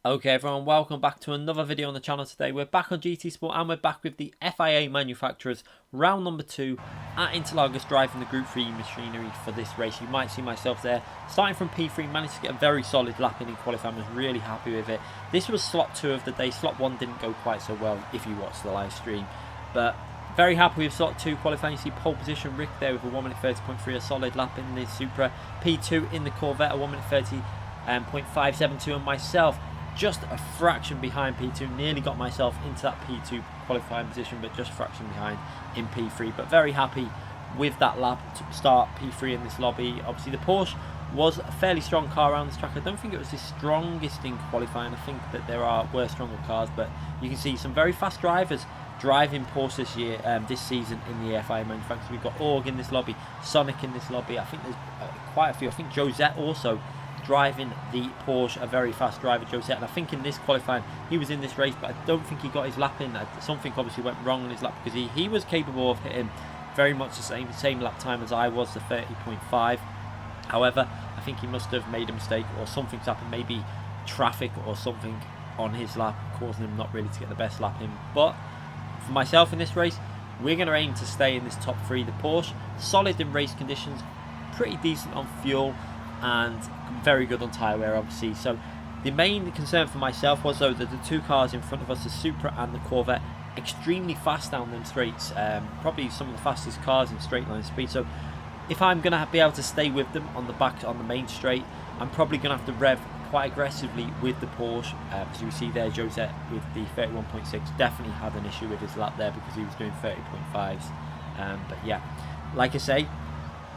Okay everyone, welcome back to another video on the channel. Today we're back on GT Sport and we're back with the FIA Manufacturers round number 2 at Interlagos, driving the Group 3 machinery for this race. You might see myself there starting from P3, managed to get a very solid lap in qualifying, was really happy with it. This was slot 2 of the day. Slot 1 didn't go quite so well if you watched the live stream, but very happy with slot 2 qualifying. You see pole position Rick there with a 1 minute 30.3, a solid lap in the Supra. P2 in the Corvette, a 1 minute 30.572, and myself just a fraction behind P2, nearly got myself into that P2 qualifying position, but just a fraction behind in P3. But very happy with that lap to start P3 in this lobby. Obviously the Porsche was a fairly strong car around this track. I don't think it was the strongest in qualifying. I think that there were stronger cars, but you can see some very fast drivers driving Porsche this year, this season in the FIA Manufacturer. We've got Org in this lobby, Sonic in this lobby. I think there's quite a few. I think Josette also driving the Porsche, a very fast driver, Josette, and I think in this qualifying he was in this race, but I don't think he got his lap in. Something obviously went wrong in his lap, because he was capable of hitting very much the same lap time as I was, the 30.5. However, I think he must have made a mistake or something's happened, maybe traffic or something on his lap causing him not really to get the best lap in. But for myself in this race, we're going to aim to stay in this top 3. The Porsche, solid in race conditions, pretty decent on fuel, and very good on tyre wear obviously. So the main concern for myself was though that the two cars in front of us, the Supra and the Corvette, extremely fast down them straights, probably some of the fastest cars in straight line speed. So if I'm going to be able to stay with them on the main straight, I'm probably going to have to rev quite aggressively with the Porsche. As you see there, Josette with the 31.6 definitely had an issue with his lap there because he was doing 30.5s. But yeah, like I say,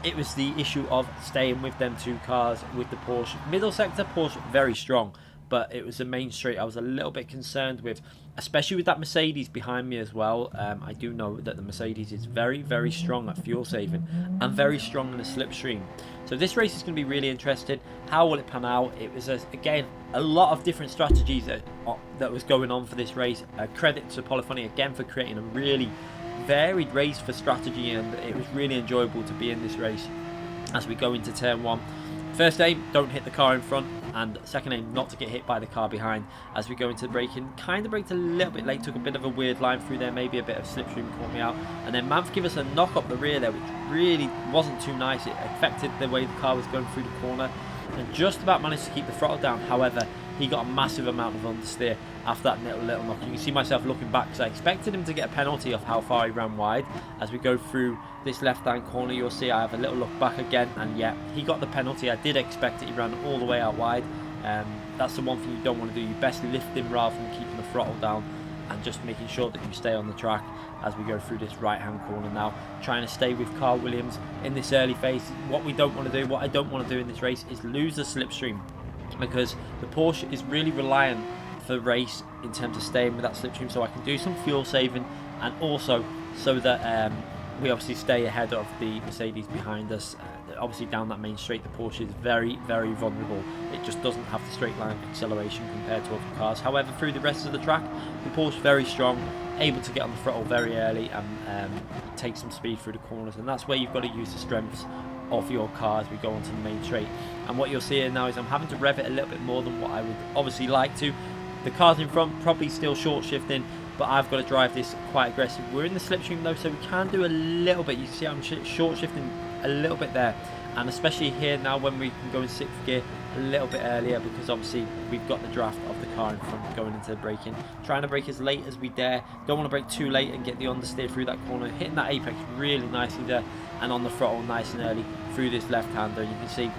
it was the issue of staying with them two cars with the Porsche. Middle sector, Porsche very strong, but it was the main straight I was a little bit concerned with, especially with that Mercedes behind me as well. I do know that the Mercedes is very, very strong at fuel saving and very strong in the slipstream. So this race is going to be really interesting. How will it pan out? It was, again, a lot of different strategies that was going on for this race. Credit to Polyphony again for creating a really varied race for strategy, and it was really enjoyable to be in this race as we go into turn 1. First aim, don't hit the car in front, and second aim, not to get hit by the car behind. As we go into the braking, kind of braked a little bit late, took a bit of a weird line through there, maybe a bit of slipstream caught me out, and then Manf gave us a knock up the rear there, which really wasn't too nice. It affected the way the car was going through the corner, and just about managed to keep the throttle down. However, he got a massive amount of understeer after that little knock. You can see myself looking back because I expected him to get a penalty of how far he ran wide. As we go through this left hand corner, you'll see I have a little look back again, and yeah, he got the penalty. I did expect it. He ran all the way out wide. That's the one thing you don't want to do. You best lift him rather than keeping the throttle down and just making sure that you stay on the track. As we go through this right hand corner now, trying to stay with Carl Williams in this early phase. What we don't want to do, what I don't want to do in this race, is lose the slipstream, because the Porsche is really reliant for the race in terms of staying with that slipstream, so I can do some fuel saving, and also so that we obviously stay ahead of the Mercedes behind us. Obviously down that main straight, the Porsche is very, very vulnerable. It just doesn't have the straight line acceleration compared to other cars. However, through the rest of the track, the Porsche very strong, able to get on the throttle very early and take some speed through the corners, and that's where you've got to use the strengths of your car as we go onto the main straight. And what you'll see here now is I'm having to rev it a little bit more than what I would obviously like to. The cars in front probably still short shifting, but I've got to drive this quite aggressive. We're in the slipstream though, so we can do a little bit. You can see I'm short shifting a little bit there, and especially here now when we can go in 6th gear a little bit earlier, because obviously we've got the draft of the car in front going into the braking. Trying to brake as late as we dare, don't want to brake too late and get the understeer through that corner. Hitting that apex really nicely there, and on the throttle nice and early through this left hander. You can see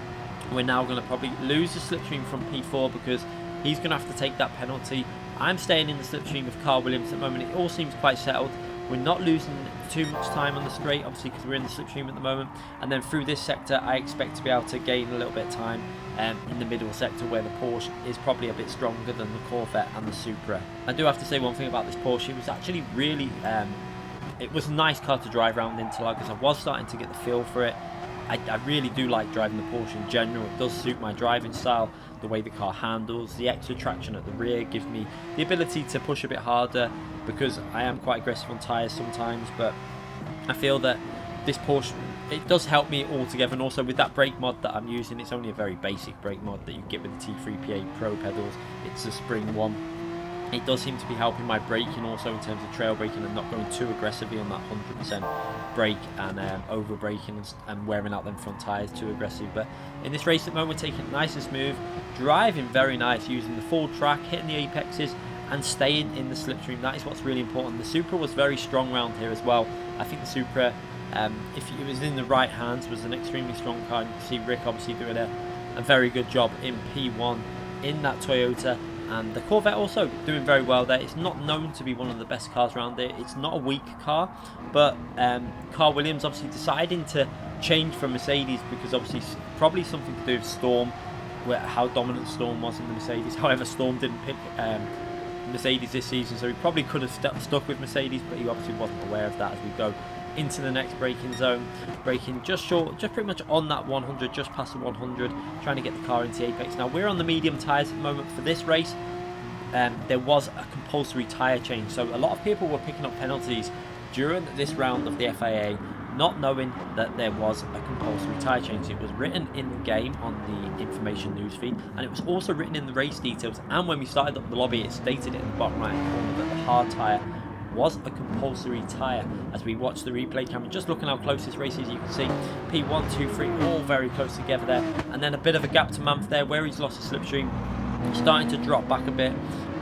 we're now going to probably lose the slipstream from P4 because he's going to have to take that penalty. I'm staying in the slipstream with Carl Williams at the moment. It all seems quite settled. We're not losing too much time on the straight, obviously, because we're in the slipstream at the moment. And then through this sector, I expect to be able to gain a little bit of time in the middle sector, where the Porsche is probably a bit stronger than the Corvette and the Supra. I do have to say one thing about this Porsche. It was actually really, it was a nice car to drive around Interlagos. I was starting to get the feel for it. I really do like driving the Porsche in general. It does suit my driving style, the way the car handles. The extra traction at the rear gives me the ability to push a bit harder, because I am quite aggressive on tyres sometimes, but I feel that this Porsche, it does help me altogether. And also with that brake mod that I'm using, it's only a very basic brake mod that you get with the T3PA Pro pedals. It's a spring one. It does seem to be helping my braking also in terms of trail braking and not going too aggressively on that 100% brake and over braking and wearing out them front tyres too aggressive. But in this race at the moment, we're taking it nice and smooth, driving very nice, using the full track, hitting the apexes and staying in the slipstream. That is what's really important. The Supra was very strong around here as well. I think the Supra, if it was in the right hands, was an extremely strong car. And you can see Rick obviously doing a very good job in P1 in that Toyota. And the Corvette also doing very well there. It's not known to be one of the best cars around there. It's not a weak car, but Carl Williams obviously deciding to change from Mercedes because obviously probably something to do with Storm, how dominant Storm was in the Mercedes. However, Storm didn't pick Mercedes this season, so he probably could have stuck with Mercedes, but he obviously wasn't aware of that as we go into the next braking zone. Braking just short, just pretty much on that 100, just past the 100, trying to get the car into the apex. Now we're on the medium tyres at the moment for this race. There was a compulsory tyre change, so a lot of people were picking up penalties during this round of the FIA, not knowing that there was a compulsory tyre change. It was written in the game on the information newsfeed, and it was also written in the race details, and when we started up the lobby it stated it in the bottom right corner that the hard tyre was a compulsory tyre. As we watch the replay camera, just looking how close this race is, you can see P1, 2, 3 all very close together there, and then a bit of a gap to Manf there where he's lost the slipstream, starting to drop back a bit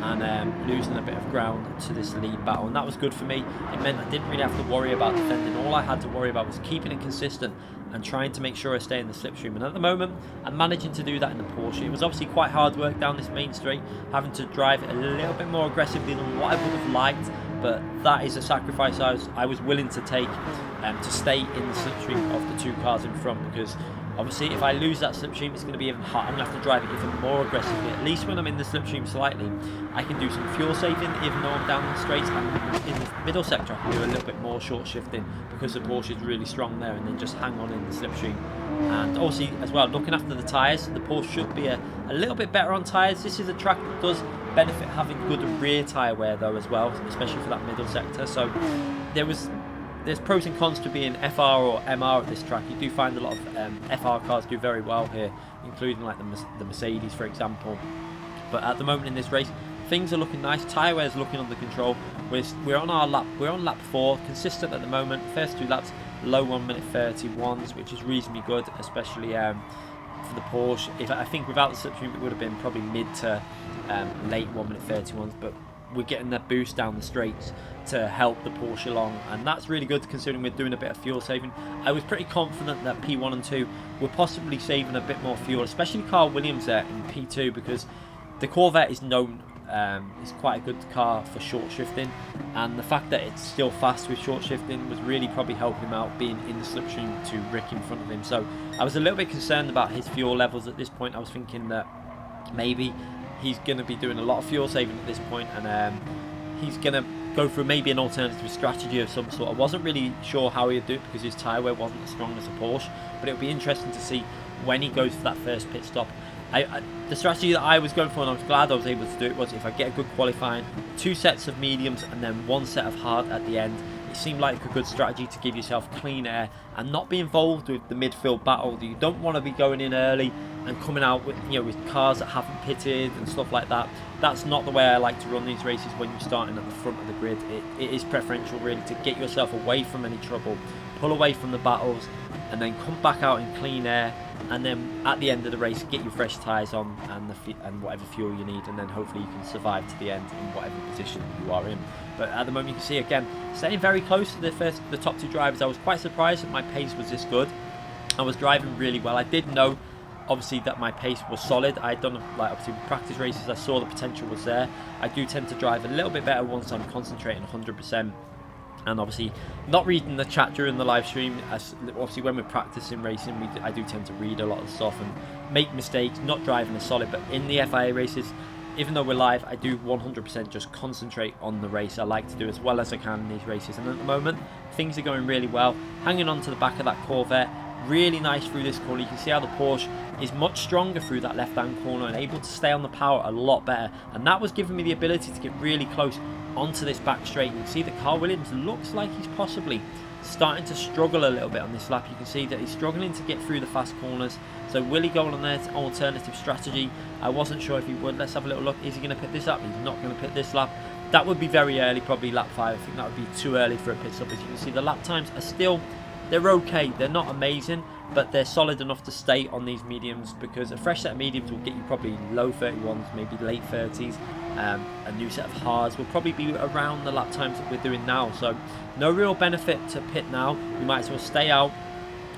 and losing a bit of ground to this lead battle, and that was good for me. It meant I didn't really have to worry about defending. All I had to worry about was keeping it consistent and trying to make sure I stay in the slipstream, and at the moment I'm managing to do that in the Porsche. It was obviously quite hard work down this main straight, having to drive it a little bit more aggressively than what I would have liked, but that is a sacrifice I was willing to take to stay in the slipstream of the two cars in front, because obviously if I lose that slipstream it's going to be even hard. I'm going to have to drive it even more aggressively. At least when I'm in the slipstream slightly, I can do some fuel saving even though I'm down the straight. And in the middle sector I can do a little bit more short shifting because the Porsche is really strong there, and then just hang on in the slipstream. And also as well, looking after the tyres, the Porsche should be a little bit better on tyres. This is a track that does benefit having good rear tyre wear though as well, especially for that middle sector. So there's pros and cons to being FR or MR at this track. You do find a lot of FR cars do very well here, including like the Mercedes for example. But at the moment in this race, things are looking nice. Tyre wear is looking under control. We're on our lap. We're on lap 4, consistent at the moment. First 2 laps, low 1:31s, which is reasonably good, especially for the Porsche. I think without the slipstream, it would have been probably mid to late 1:31s, but we're getting that boost down the straights to help the Porsche along, and that's really good considering we're doing a bit of fuel saving. I was pretty confident that P1 and 2 were possibly saving a bit more fuel, especially Carl Williams there in P2, because the Corvette is known, it's quite a good car for short shifting, and the fact that it's still fast with short shifting was really probably helping him out being in the slipstream to Rick in front of him. So I was a little bit concerned about his fuel levels at this point. I was thinking that maybe he's going to be doing a lot of fuel saving at this point, and he's going to go for maybe an alternative strategy of some sort. I wasn't really sure how he'd do it because his tyre wear wasn't as strong as a Porsche, but it'll be interesting to see when he goes for that first pit stop. The strategy that I was going for, and I was glad I was able to do it, was if I get a good qualifying, 2 sets of mediums and then 1 set of hard at the end. It seemed like a good strategy to give yourself clean air and not be involved with the midfield battle. You don't want to be going in early and coming out with with cars that haven't pitted and stuff like that. That's not the way I like to run these races when you're starting at the front of the grid. It is preferential really to get yourself away from any trouble, pull away from the battles, and then come back out in clean air, and then at the end of the race get your fresh tyres on and whatever fuel you need, and then hopefully you can survive to the end in whatever position you are in. But at the moment you can see again staying very close to the top 2 drivers. I was quite surprised that my pace was this good. I was driving really well. I did know obviously that my pace was solid. I had done obviously practice races, I saw the potential was there. I do tend to drive a little bit better once I'm concentrating 100%. And obviously not reading the chat during the live stream, as obviously when we're practicing racing I do tend to read a lot of stuff and make mistakes, not driving as solid. But in the FIA races, even though we're live, I do 100% just concentrate on the race. I like to do as well as I can in these races, and at the moment things are going really well. Hanging on to the back of that Corvette, really nice through this corner. You can see how the Porsche is much stronger through that left hand corner and able to stay on the power a lot better, and that was giving me the ability to get really close onto this back straight. You can see that Carl Williams looks like he's possibly starting to struggle a little bit on this lap. You can see that he's struggling to get through the fast corners. So will he go on an alternative strategy? I wasn't sure if he would. Let's have a little look. Is he going to pit this lap? He's not going to pit this lap. That would be very early, probably lap 5. I think that would be too early for a pit stop. As you can see, the lap times are still, they're okay. They're not amazing, but they're solid enough to stay on these mediums, because a fresh set of mediums will get you probably low 31s, maybe late 30s. A new set of hards will probably be around the lap times that we're doing now. So no real benefit to pit now. We might as well stay out,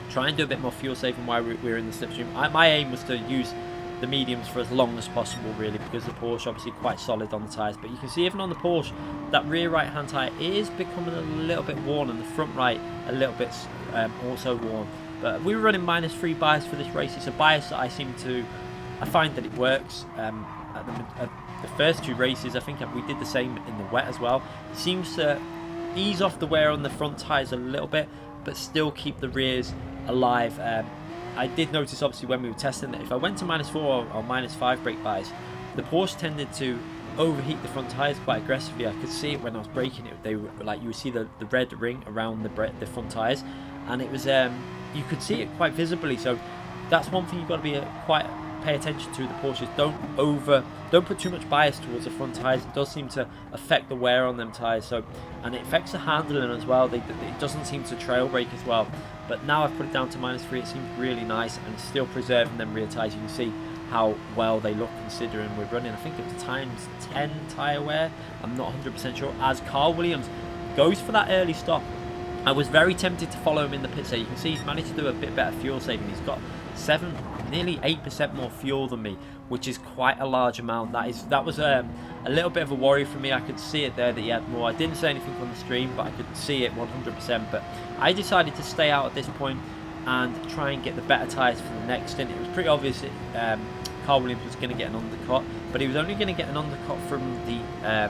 try and do a bit more fuel saving while we're in the slipstream. My aim was to use the mediums for as long as possible, really, because the Porsche obviously quite solid on the tyres. But you can see even on the Porsche, that rear right hand tyre is becoming a little bit worn, and the front right a little bit also worn. But we were running -3 bias for this race. It's a bias that I find that it works. At the first 2 races, I think we did the same in the wet as well. It seems to ease off the wear on the front tyres a little bit, but still keep the rears alive. I did notice, obviously, when we were testing that if I went to -4 or -5 brake bias, the Porsche tended to overheat the front tyres quite aggressively. I could see it when I was braking it. They were like, you would see the red ring around the front tyres, and it was you could see it quite visibly. So that's one thing you've got to be quite pay attention to. The Porsches don't put too much bias towards the front tyres. It does seem to affect the wear on them tyres. So, and it affects the handling as well. It doesn't seem to trail brake as well. But now I've put it down to -3. It seems really nice, and it's still preserving them rear tyres. You can see how well they look, considering we're running, I think it's times 10 tyre wear. I'm not 100% sure. As Carl Williams goes for that early stop, I was very tempted to follow him in the pit. So you can see he's managed to do a bit better fuel saving. He's got nearly 8% more fuel than me, which is quite a large amount. That was a little bit of a worry for me. I could see it there that he had more. I didn't say anything on the stream, but I could see it 100%. But I decided to stay out at this point and try and get the better tyres for the next stint. It was pretty obvious that Carl Williams was going to get an undercut, but he was only going to get an undercut from the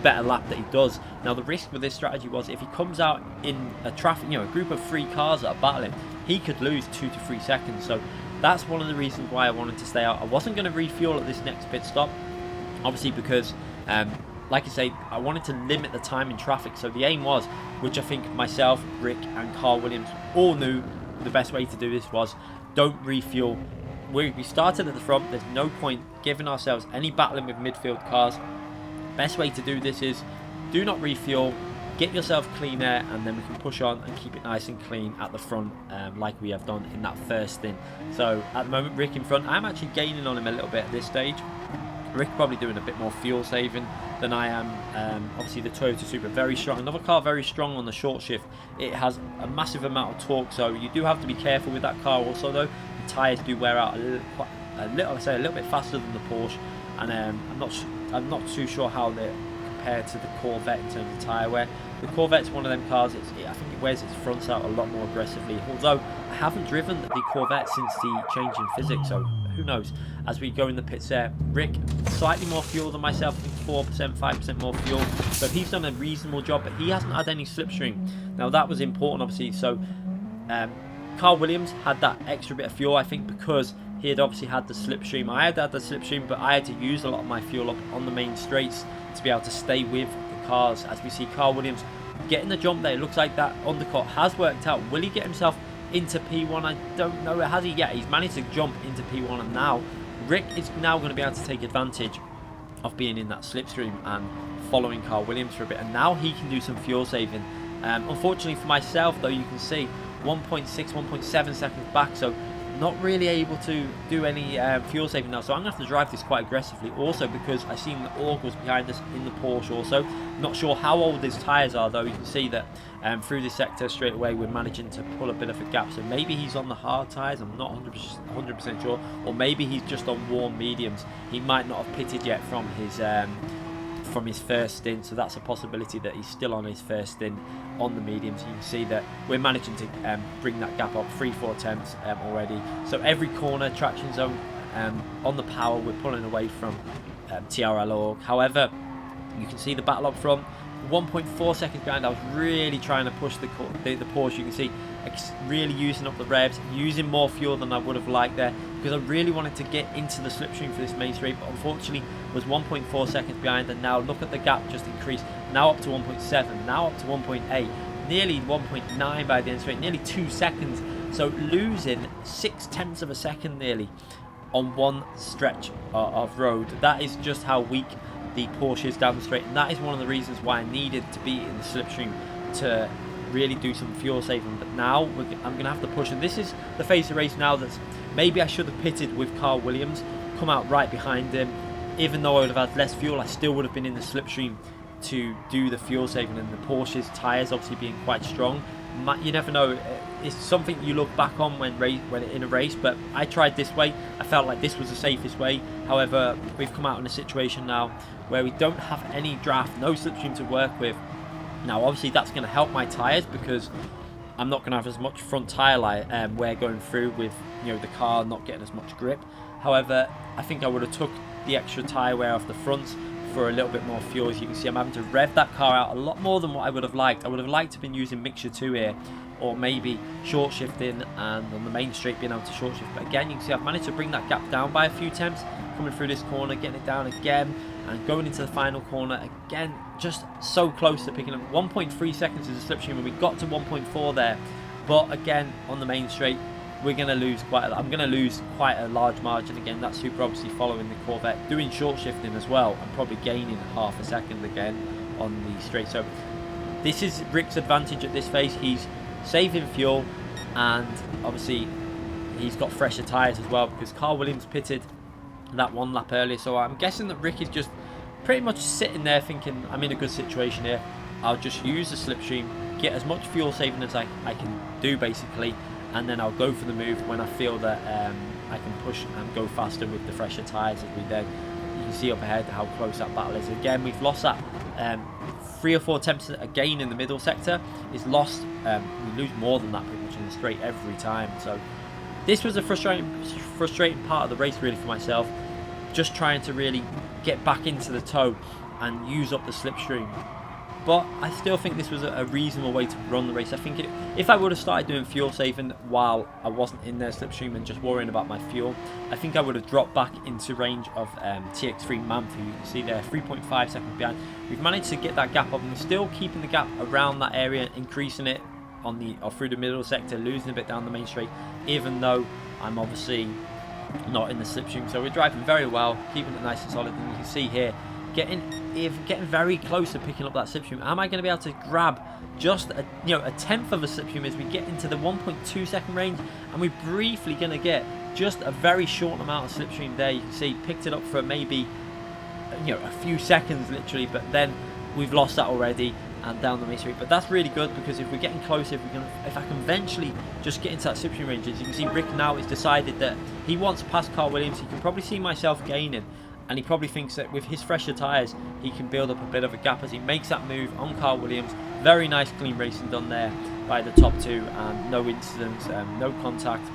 better lap that he does. Now the risk with this strategy was, if he comes out in a traffic, a group of 3 cars that are battling, he could lose 2 to 3 seconds. So that's one of the reasons why I wanted to stay out. I wasn't going to refuel at this next pit stop, obviously, because like I say, I wanted to limit the time in traffic. So the aim was, which I think myself, Rick and Carl Williams all knew the best way to do this was, don't refuel. We started at the front. There's no point giving ourselves any battling with midfield cars. Best way to do this is do not refuel, get yourself clean air, and then we can push on and keep it nice and clean at the front, like we have done in that first stint. So at the moment, Rick in front. I'm actually gaining on him a little bit at this stage. Rick probably doing a bit more fuel saving than I am. Obviously the Toyota Supra, very strong. Another car very strong on the short shift. It has a massive amount of torque, so you do have to be careful with that car. Also though, the tyres do wear out a little bit faster than the Porsche, and I'm not too sure how they compare to the Corvette in terms of tyre wear. The Corvette's one of them cars, I think it wears its fronts out a lot more aggressively, although I haven't driven the Corvette since the change in physics, so who knows. As we go in the pits there, Rick, slightly more fuel than myself, I think 4%, 5% more fuel, so he's done a reasonable job, but he hasn't had any slipstream. Now that was important, obviously. So Carl Williams had that extra bit of fuel, I think, because he had obviously had the slipstream. I had the slipstream, but I had to use a lot of my fuel up on the main straights to be able to stay with the cars. As we see Carl Williams getting the jump there, it looks like that undercut has worked out. Will he get himself into P1? I don't know. Has he yet? He's managed to jump into P1, and now Rick is now going to be able to take advantage of being in that slipstream and following Carl Williams for a bit, and now he can do some fuel saving. Unfortunately for myself though, you can see 1.6, 1.7 seconds back, so not really able to do any fuel saving now. So I'm going to have to drive this quite aggressively, also because I've seen the Org was behind us in the Porsche also. Not sure how old his tyres are though. You can see that through this sector straight away we're managing to pull a bit of a gap, so maybe he's on the hard tyres, I'm not 100% sure, or maybe he's just on warm mediums. He might not have pitted yet from his first stint, so that's a possibility that he's still on his first stint on the mediums. You can see that we're managing to bring that gap up 3-4 attempts already. So every corner, traction zone, on the power, we're pulling away from TRL Org. However, you can see the battle up front, 1.4 seconds behind. I was really trying to push the Porsche. You can see really using up the revs, using more fuel than I would have liked there, because I really wanted to get into the slipstream for this main straight, but unfortunately was 1.4 seconds behind. And now look at the gap just increased, now up to 1.7, now up to 1.8. nearly 1.9 by the end straight, nearly 2 seconds. So losing 0.6 of a second nearly on one stretch of road. That is just how weak the Porsche is down the straight, and that is one of the reasons why I needed to be in the slipstream to really do some fuel saving. But now I'm going to have to push, and this is the phase of the race now that's maybe I should have pitted with Carl Williams, come out right behind him. Even though I would have had less fuel, I still would have been in the slipstream to do the fuel saving, and the Porsche's tyres obviously being quite strong. You never know, it's something you look back on when in a race, but I tried this way. I felt like this was the safest way. However, we've come out in a situation now where we don't have any draft, no slipstream to work with. Now obviously that's going to help my tyres because I'm not going to have as much front tyre wear going through with, you know, the car not getting as much grip. However, I think I would have took the extra tyre wear off the fronts for a little bit more fuel. As you can see, I'm having to rev that car out a lot more than what I would have liked. I would have liked to have been using mixture 2 here, or maybe short shifting and on the main straight being able to short shift. But again, you can see I've managed to bring that gap down by a few attempts, coming through this corner, getting it down again, and going into the final corner again, just so close to picking up. 1.3 seconds is a slipstream, and we got to 1.4 there. But again, on the main straight, we're going to lose I'm going to lose quite a large margin again. That's super obviously following the Corvette, doing short shifting as well, and probably gaining half a second again on the straight. So this is Rick's advantage at this phase. He's saving fuel, and obviously he's got fresher tyres as well because Carl Williams pitted that one lap earlier. So I'm guessing that Rick is just pretty much sitting there thinking, I'm in a good situation here, I'll just use the slipstream, get as much fuel saving as I can do basically, and then I'll go for the move when I feel that I can push and go faster with the fresher tyres. As we then, you can see up ahead how close that battle is. Again, we've lost that 3 or 4 attempts again in the middle sector is lost. We lose more than that pretty much in the straight every time. So this was a frustrating part of the race really for myself, just trying to really get back into the toe and use up the slipstream. But I still think this was a reasonable way to run the race. I think if I would have started doing fuel saving while I wasn't in their slipstream and just worrying about my fuel, I think I would have dropped back into range of TX3 Manf, who you can see there, 3.5 seconds behind. We've managed to get that gap up, and we're still keeping the gap around that area, increasing it on the through the middle sector, losing a bit down the main straight, even though I'm obviously not in the slipstream. So we're driving very well, keeping it nice and solid, and you can see here, getting very close to picking up that slipstream. Am I going to be able to grab just a tenth of a slipstream as we get into the 1.2 second range, and we're briefly going to get just a very short amount of slipstream there. You can see picked it up for maybe a few seconds literally, but then we've lost that already and down the main straight. But that's really good because if we're getting close, if I can eventually just get into that slipstream range, as you can see, Rick now has decided that he wants to pass Carl Williams. He can probably see myself gaining, and he probably thinks that with his fresher tyres he can build up a bit of a gap as he makes that move on Carl Williams. Very nice clean racing done there by the top two, and no incidents, no contact.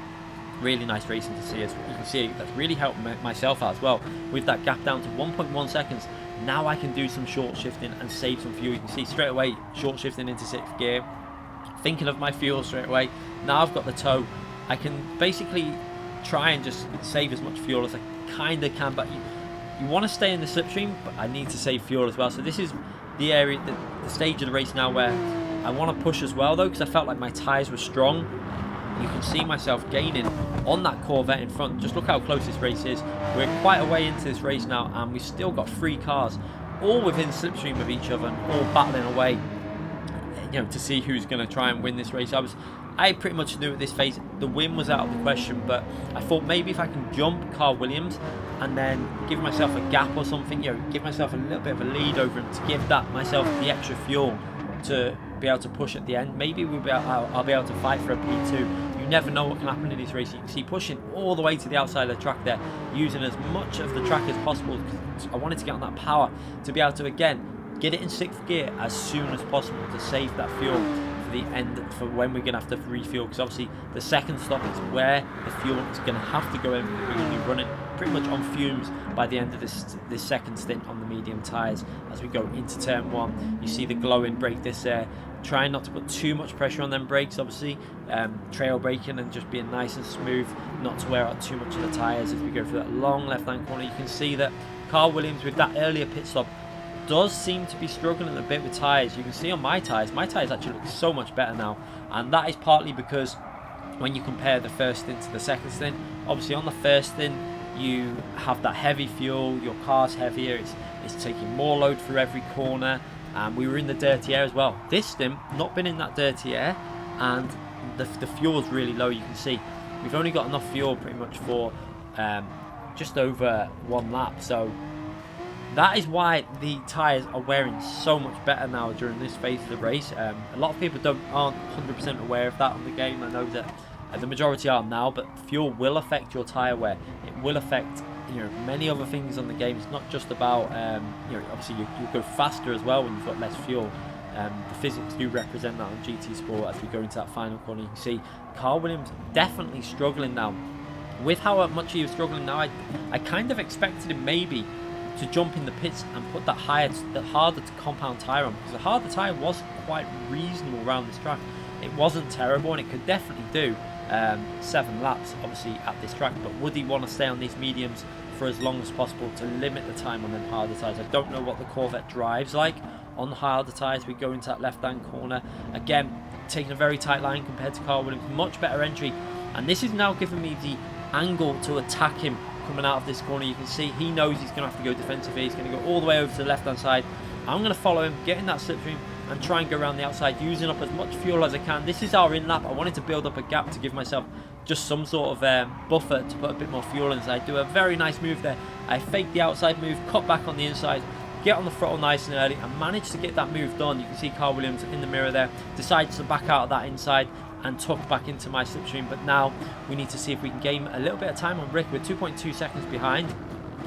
Really nice racing to see. As you can see, that's really helped myself out as well with that gap down to 1.1 seconds. Now I can do some short shifting and save some fuel. You can see straight away short shifting into 6th gear, thinking of my fuel straight away. Now I've got the toe, I can basically try and just save as much fuel as I kind of can, but you want to stay in the slipstream, but I need to save fuel as well. So this is the area, the stage of the race now where I want to push as well though, because I felt like my tyres were strong. You can see myself gaining on that Corvette in front. Just look how close this race is. We're quite a way into this race now, and we've still got 3 cars all within slipstream of each other and all battling away, to see who's going to try and win this race. I pretty much knew at this phase the win was out of the question, but I thought maybe if I can jump Carl Williams and then give myself a gap or something, give myself a little bit of a lead over him to give myself the extra fuel to be able to push at the end. Maybe I'll be able to fight for a P2. You never know what can happen in this race. You can see pushing all the way to the outside of the track there, using as much of the track as possible. I wanted to get on that power to be able to again get it in 6th gear as soon as possible to save that fuel for the end, for when we're going to have to refuel, because obviously the second stop is where the fuel is going to have to go in. We're going to be running pretty much on fumes by the end of this second stint on the medium tyres as we go into turn 1. You see the glowing brake disc there, trying not to put too much pressure on them brakes, obviously trail braking and just being nice and smooth, not to wear out too much of the tyres as we go through that long left hand corner. You can see that Carl Williams with that earlier pit stop does seem to be struggling a bit with tyres. You can see on my tyres actually look so much better now, and that is partly because when you compare the first stint to the second stint, obviously on the first stint you have that heavy fuel, your car's heavier, it's taking more load through every corner, and we were in the dirty air as well. This stint, not been in that dirty air, and the fuel's really low. You can see we've only got enough fuel pretty much for just over 1 lap, so that is why the tyres are wearing so much better now during this phase of the race. A lot of people aren't 100% aware of that on the game. I know that the majority are now, but fuel will affect your tyre wear. It will affect, you know, many other things on the game. It's not just about you know, obviously you go faster as well when you've got less fuel. The physics do represent that on GT Sport as we go into that final corner. You can see Carl Williams definitely struggling now. With how much he was struggling now, I kind of expected him maybe to jump in the pits and put that harder to compound tyre on, because the harder tyre was quite reasonable around this track. It wasn't terrible, and it could definitely do 7 laps obviously at this track, but would he want to stay on these mediums for as long as possible to limit the time on them harder tyres? I don't know what the Corvette drives like on the harder tyres. We go into that left hand corner again, taking a very tight line compared to Carl Williams, much better entry, and this is now giving me the angle to attack him coming out of this corner. You can see he knows he's going to have to go defensive here. He's going to go all the way over to the left hand side. I'm going to follow him, get in that slipstream and try and go around the outside, using up as much fuel as I can. This is our in lap. I wanted to build up a gap to give myself just some sort of buffer to put a bit more fuel inside. Do a very nice move there. I fake the outside move, cut back on the inside, get on the throttle nice and early, and manage to get that move done. You can see Carl Williams in the mirror there, decides to back out of that inside and tuck back into my slipstream. But now we need to see if we can gain a little bit of time on Rick. We're 2.2 seconds behind.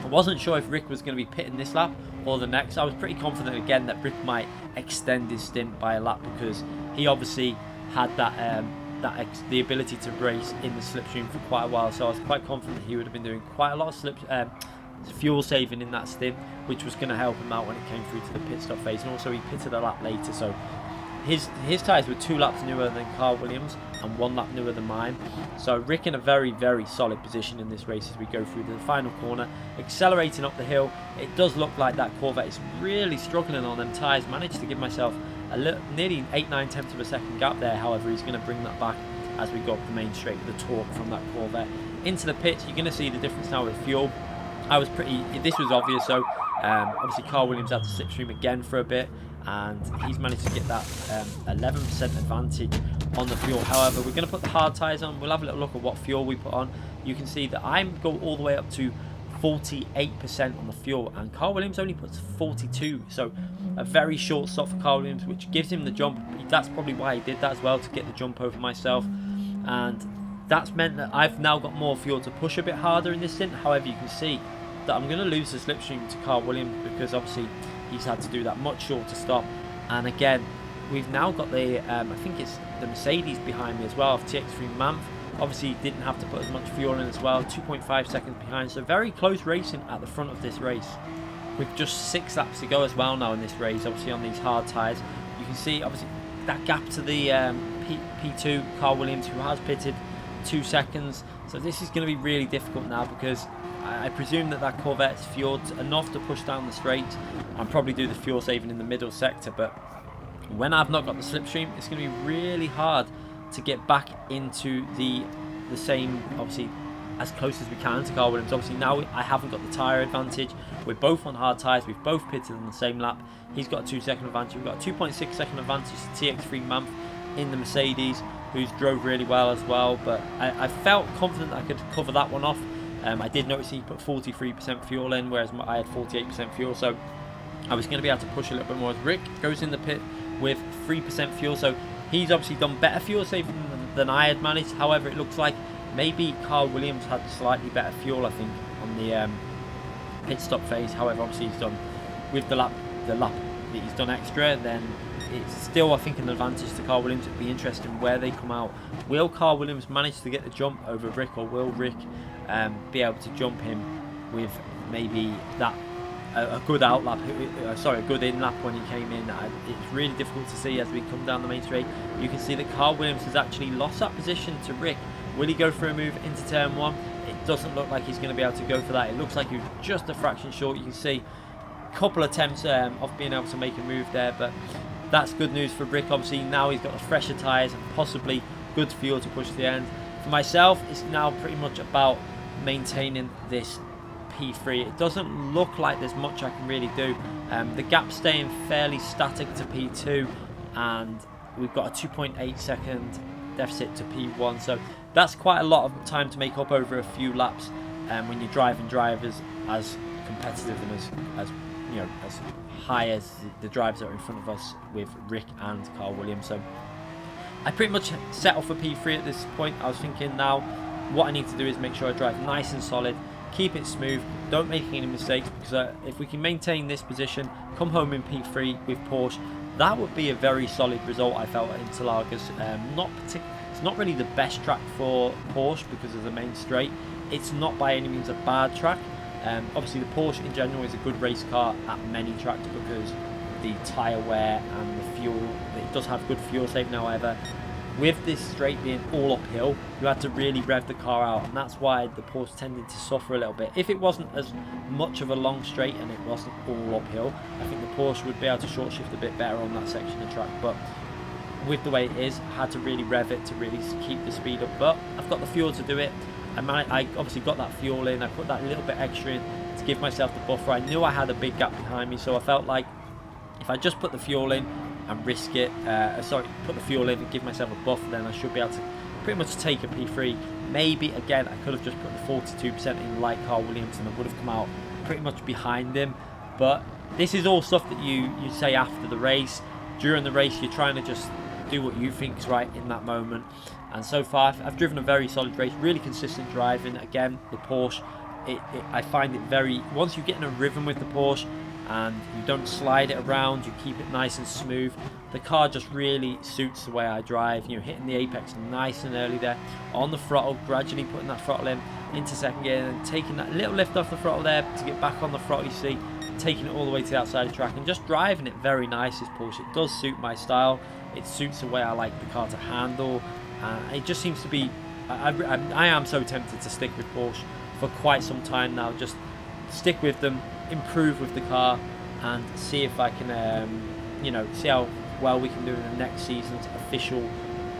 I wasn't sure if Rick was going to be pitting this lap or the next. I was pretty confident again that Rick might extend his stint by a lap, because he obviously had that the ability to race in the slipstream for quite a while. So I was quite confident he would have been doing quite a lot of fuel saving in that stint, which was going to help him out when it came through to the pit stop phase. And also he pitted a lap later, so his tyres were 2 laps newer than Carl Williams and 1 lap newer than mine. So Rick in a very, very solid position in this race as we go through the final corner, accelerating up the hill. It does look like that Corvette is really struggling on them tyres. Managed to give myself a nearly 8-9 tenths of a second gap there. However, he's going to bring that back as we go up the main straight with the torque from that Corvette into the pits. You're going to see the difference now with fuel. This was obvious. So obviously Carl Williams had to slipstream again for a bit, and he's managed to get that 11% advantage on the fuel. However, we're going to put the hard tyres on. We'll have a little look at what fuel we put on. You can see that I go all the way up to 48% on the fuel, and Carl Williams only puts 42, so a very short stop for Carl Williams, which gives him the jump. That's probably why he did that as well, to get the jump over myself, and that's meant that I've now got more fuel to push a bit harder in this stint. However, you can see that I'm going to lose the slipstream to Carl Williams, because obviously he's had to do that much shorter stop. And again, we've now got the I think it's the Mercedes behind me as well, of TX3 Manf. Obviously didn't have to put as much fuel in as well, 2.5 seconds behind, so very close racing at the front of this race. With just 6 laps to go as well now in this race, obviously on these hard tyres. You can see obviously that gap to the P2 Carl Williams, who has pitted 2 seconds. So this is going to be really difficult now, because I presume that Corvette's fueled enough to push down the straight and probably do the fuel saving in the middle sector. But when I've not got the slipstream, it's going to be really hard to get back into the same, obviously as close as we can to Carl Williams. Obviously now I haven't got the tyre advantage. We're both on hard tyres. We've both pitted on the same lap. He's got a 2 second advantage. We've got a 2.6 second advantage to TX3 Manf in the Mercedes, who's drove really well as well. But I felt confident that I could cover that one off. I did notice he put 43% fuel in, whereas I had 48% fuel. So I was going to be able to push a little bit more. As Rick goes in the pit with 3% fuel. So he's obviously done better fuel saving than I had managed. However, it looks like maybe Carl Williams had slightly better fuel, I think, on the pit stop phase. However, obviously he's done with the lap that he's done extra, then it's still, I think, an advantage to Carl Williams. It'd be interesting where they come out. Will Carl Williams manage to get the jump over Rick, or will Rick be able to jump him with maybe that a good outlap, a good in lap when he came in? It's really difficult to see as we come down the main straight. You can see that Carl Williams has actually lost that position to Rick. Will he go for a move into turn 1? It doesn't look like he's going to be able to go for that. It looks like he was just a fraction short. You can see couple attempts of being able to make a move there, but that's good news for Rick. Obviously now he's got fresher tyres and possibly good fuel to push to the end. For myself, it's now pretty much about maintaining this P3. It doesn't look like there's much I can really do. The gap's staying fairly static to P2, and we've got a 2.8 second deficit to P1, so that's quite a lot of time to make up over a few laps when you're driving drivers as competitive and as you know, as high as the drivers that are in front of us with Rick and Carl Williams. So I pretty much set off for P3 at this point. I was thinking now what I need to do is make sure I drive nice and solid, keep it smooth, don't make any mistakes, because if we can maintain this position, come home in P3 with Porsche, that would be a very solid result, I felt, at Interlagos. It's not really the best track for Porsche because of the main straight. It's not by any means a bad track. Obviously the Porsche in general is a good race car at many tracks because the tyre wear and the fuel, it does have good fuel saving. However, with this straight being all uphill, you had to really rev the car out, and that's why the Porsche tended to suffer a little bit. If it wasn't as much of a long straight and it wasn't all uphill, I think the Porsche would be able to short shift a bit better on that section of track. But with the way it is, I had to really rev it to really keep the speed up. But I've got the fuel to do it. I obviously got that fuel in. I put that little bit extra in to give myself the buffer. I knew I had a big gap behind me, so I felt like if I just put the fuel in and risk it, put the fuel in and give myself a buffer, then I should be able to pretty much take a P3. Maybe again I could have just put the 42% in like Carl Williams and I would have come out pretty much behind him. But this is all stuff that you say after the race. During the race you're trying to just do what you think is right in that moment, and so far I've driven a very solid race, really consistent driving. Again, the Porsche, I find it very, once you get in a rhythm with the Porsche and you don't slide it around, you keep it nice and smooth, the car just really suits the way I drive. You know, hitting the apex nice and early there on the throttle, gradually putting that throttle in into second gear and taking that little lift off the throttle there to get back on the throttle, you see, taking it all the way to the outside of the track and just driving it very nice. This Porsche, it does suit my style, it suits the way I like the car to handle. It just seems to be, I am so tempted to stick with Porsche for quite some time now. Just stick with them, improve with the car, and see if I can, you know, see how well we can do in the next season's official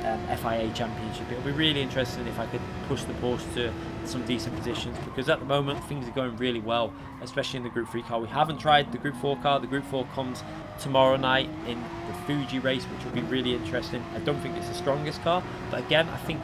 FIA Championship. It'll be really interesting if I could push the Porsche to some decent positions, because at the moment things are going really well, especially in the Group 3 car. We haven't tried the Group 4 car. The Group 4 comes tomorrow night in the Fuji race, which will be really interesting. I don't think it's the strongest car, but again, I think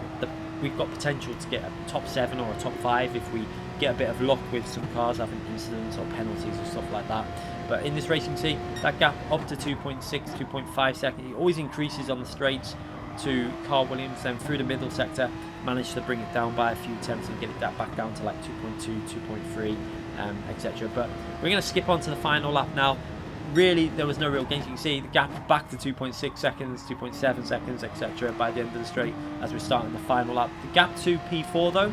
we've got potential to get a top 7 or a top 5 if we get a bit of luck with some cars having incidents or penalties or stuff like that. But in this race, you can see that gap up to 2.6, 2.5 seconds. It always increases on the straights to Carl Williams, then through the middle sector managed to bring it down by a few tenths and get it back down to like 2.2, 2.3, etc. But we're going to skip on to the final lap now. Really, there was no real gains. You can see the gap back to 2.6 seconds, 2.7 seconds, etc. by the end of the straight as we're starting the final lap. The gap to P4 though,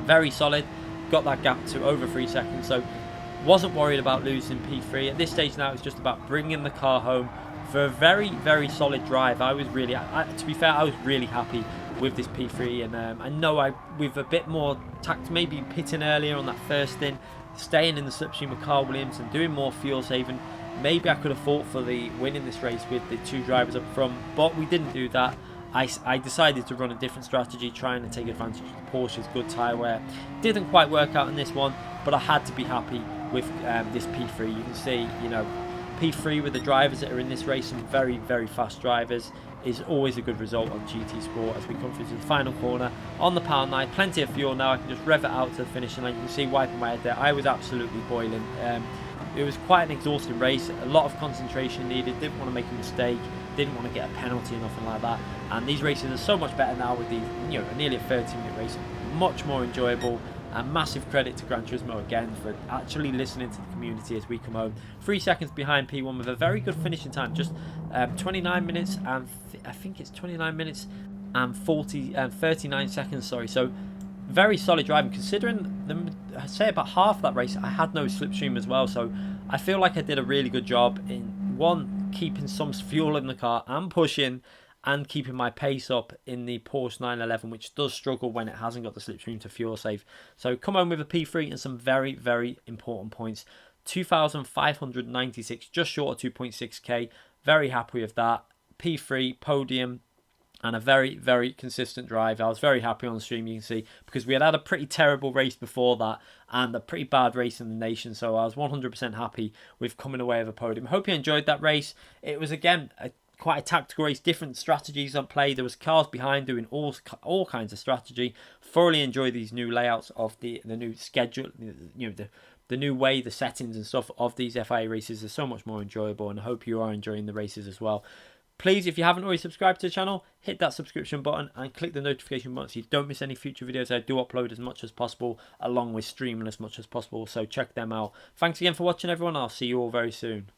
very solid. Got that gap to over 3 seconds, so wasn't worried about losing P3. At this stage now, it's just about bringing the car home for a very, very solid drive. I was really, to be fair, I was really happy with this P3, and I know with a bit more tact, maybe pitting earlier on that first in, staying in the slipstream with Carl Williams and doing more fuel saving, maybe I could have fought for the win in this race with the two drivers up front, but we didn't do that. I decided to run a different strategy, trying to take advantage of the Porsche's good tyre wear. Didn't quite work out in this one, but I had to be happy with this P3. You can see, you know, P3 with the drivers that are in this race, some very, very fast drivers, is always a good result on GT Sport. As we come through to the final corner on the power 9, plenty of fuel now. I can just rev it out to the finishing line. You can see wiping my head there. I was absolutely boiling. It was quite an exhausting race, a lot of concentration needed, didn't want to make a mistake, didn't want to get a penalty or nothing like that. And these races are so much better now with these, you know, nearly a 30-minute race, much more enjoyable. And massive credit to Gran Turismo again for actually listening to the community as we come home. 3 seconds behind P1 with a very good finishing time, just 29 minutes and I think it's 29 minutes and 39 seconds, sorry. So very solid driving, considering I'd say about half that race I had no slipstream as well. So I feel like I did a really good job in keeping some fuel in the car and pushing, and keeping my pace up in the Porsche 911, which does struggle when it hasn't got the slipstream to fuel save. So come home with a P3 and some very, very important points 2,596, just short of 2.6k. Very happy with that. P3 podium and a very, very consistent drive. I was very happy on the stream, you can see, because we had a pretty terrible race before that and a pretty bad race in the nation, so I was 100% happy with coming away with a podium. Hope you enjoyed that race. It was, again, quite a tactical race, different strategies on play. There was cars behind doing all kinds of strategy. Thoroughly enjoy these new layouts of the new schedule, you know, the new way, the settings and stuff of these FIA races are so much more enjoyable, and I hope you are enjoying the races as well. Please, if you haven't already subscribed to the channel, hit that subscription button and click the notification button so you don't miss any future videos. I do upload as much as possible, along with streaming as much as possible, so check them out. Thanks again for watching, everyone. I'll see you all very soon.